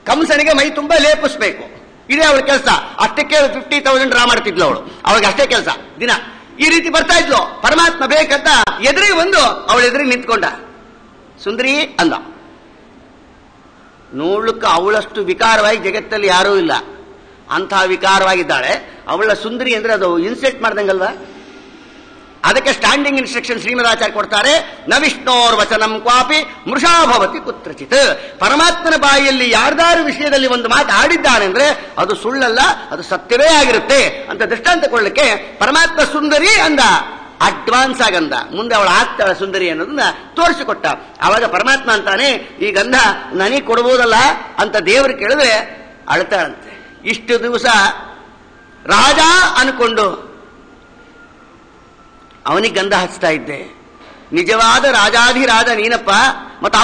ಕಂಸನಿಗೆ ಮೈ ತುಂಬಾ ಲೇಪಿಸ್ಬೇಕು. ಇದೇ ಅವಳ ಕೆಲಸ. ಅಷ್ಟಕ್ಕೆ 50,000 ಡ್ರಾ ಮಾಡ್ತಿದ್ಲು ಅವಳು. ಅವಳಿಗೆ ಅಷ್ಟೇ ಕೆಲಸ ದಿನ. ಈ ರೀತಿ ಬರ್ತಾ ಇದ್ಲು. ಪರಮಾತ್ಮ ಬೇಕಂತ ಎದುರಿಗೆ ಬಂದು ಅವಳ ಎದುರಿಗೆ ನಿಂತ್ಕೊಂಡ. ಸುಂದರಿ ಅಂದ. ನೋಡ್ಲಿಕ್ಕೆ ಅವಳಷ್ಟು ವಿಕಾರವಾಗಿ ಜಗತ್ತಲ್ಲಿ ಯಾರೂ ಇಲ್ಲ. ಅಂಥ ವಿಕಾರವಾಗಿದ್ದಾಳೆ ಅವಳ ಸುಂದರಿ ಅಂದ್ರೆ ಅದು ಇನ್ಸಲ್ಟ್ ಮಾಡ್ದಂಗಲ್ವಾ? ಅದಕ್ಕೆ ಸ್ಟ್ಯಾಂಡಿಂಗ್ ಇನ್ಸ್ಟ್ರಕ್ಷನ್ ಶ್ರೀಮದಾಚಾರ್ಯ ಕೊಡ್ತಾರೆ. ನ ವಿಷ್ಣೋರ್ ವಚನಂ ಕ್ವಾಪಿ ಮೃಷಾಭವತಿ ಕುತ್ರಚಿತ್. ಪರಮಾತ್ಮನ ಬಾಯಿಯಲ್ಲಿ ಯಾರ್ದಾರು ವಿಷಯದಲ್ಲಿ ಒಂದು ಮಾತು ಆಡಿದ್ದಾನೆ ಅಂದ್ರೆ ಅದು ಸುಳ್ಳಲ್ಲ, ಅದು ಸತ್ಯವೇ ಆಗಿರುತ್ತೆ ಅಂತ ದೃಷ್ಟಾಂತ ಕೊಡ್ಲಿಕ್ಕೆ ಪರಮಾತ್ಮ ಸುಂದರಿ ಅಂದ. ಅಡ್ವಾನ್ಸ್ ಆಗಂದ. ಮುಂದೆ ಅವಳು ಆಗ್ತಾಳ ಸುಂದರಿ ಅನ್ನೋದನ್ನ ತೋರಿಸಿಕೊಟ್ಟ. ಆವಾಗ ಪರಮಾತ್ಮ ಅಂತಾನೆ, ಈ ಗಂಧ ನನಗೆ ಕೊಡಬಹುದಲ್ಲ ಅಂತ ದೇವರು ಕೇಳಿದ್ರೆ ಅಳ್ತಾಳಂತೆ. ಇಷ್ಟು ದಿವಸ ರಾಜ ಅನ್ಕೊಂಡು ಅವನಿಗೆ ಗಂಧ ಹಚ್ತಾ ಇದ್ದೆ. ನಿಜವಾದ ರಾಜಾಧಿರಾಜ ನೀನಪ್ಪ. ಮತ್ತು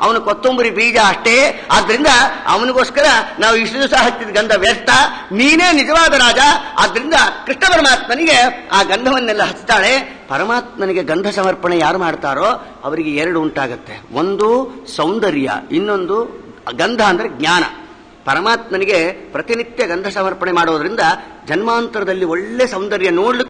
ಅವನು ಕೊತ್ತಂಬರಿ ಬೀಜ ಅಷ್ಟೇ. ಆದ್ರಿಂದ ಅವನಿಗೋಸ್ಕರ ನಾವು ಇಷ್ಟು ದಿವಸ ಹಚ್ಚಿದ ಗಂಧ ವ್ಯರ್ಥ. ನೀನೇ ನಿಜವಾದ ರಾಜ. ಆದ್ರಿಂದ ಕೃಷ್ಣ ಪರಮಾತ್ಮನಿಗೆ ಆ ಗಂಧವನ್ನೆಲ್ಲ ಹಚ್ತಾಳೆ. ಪರಮಾತ್ಮನಿಗೆ ಗಂಧ ಸಮರ್ಪಣೆ ಯಾರು ಮಾಡ್ತಾರೋ ಅವರಿಗೆ ಎರಡು ಉಂಟಾಗತ್ತೆ. ಒಂದು ಸೌಂದರ್ಯ, ಇನ್ನೊಂದು ಗಂಧ ಅಂದ್ರೆ ಜ್ಞಾನ. ಪರಮಾತ್ಮನಿಗೆ ಪ್ರತಿನಿತ್ಯ ಗಂಧ ಸಮರ್ಪಣೆ ಮಾಡೋದ್ರಿಂದ ಜನ್ಮಾಂತರದಲ್ಲಿ ಒಳ್ಳೆ ಸೌಂದರ್ಯ ನೋಡ್ಲಿಕ್ಕೆ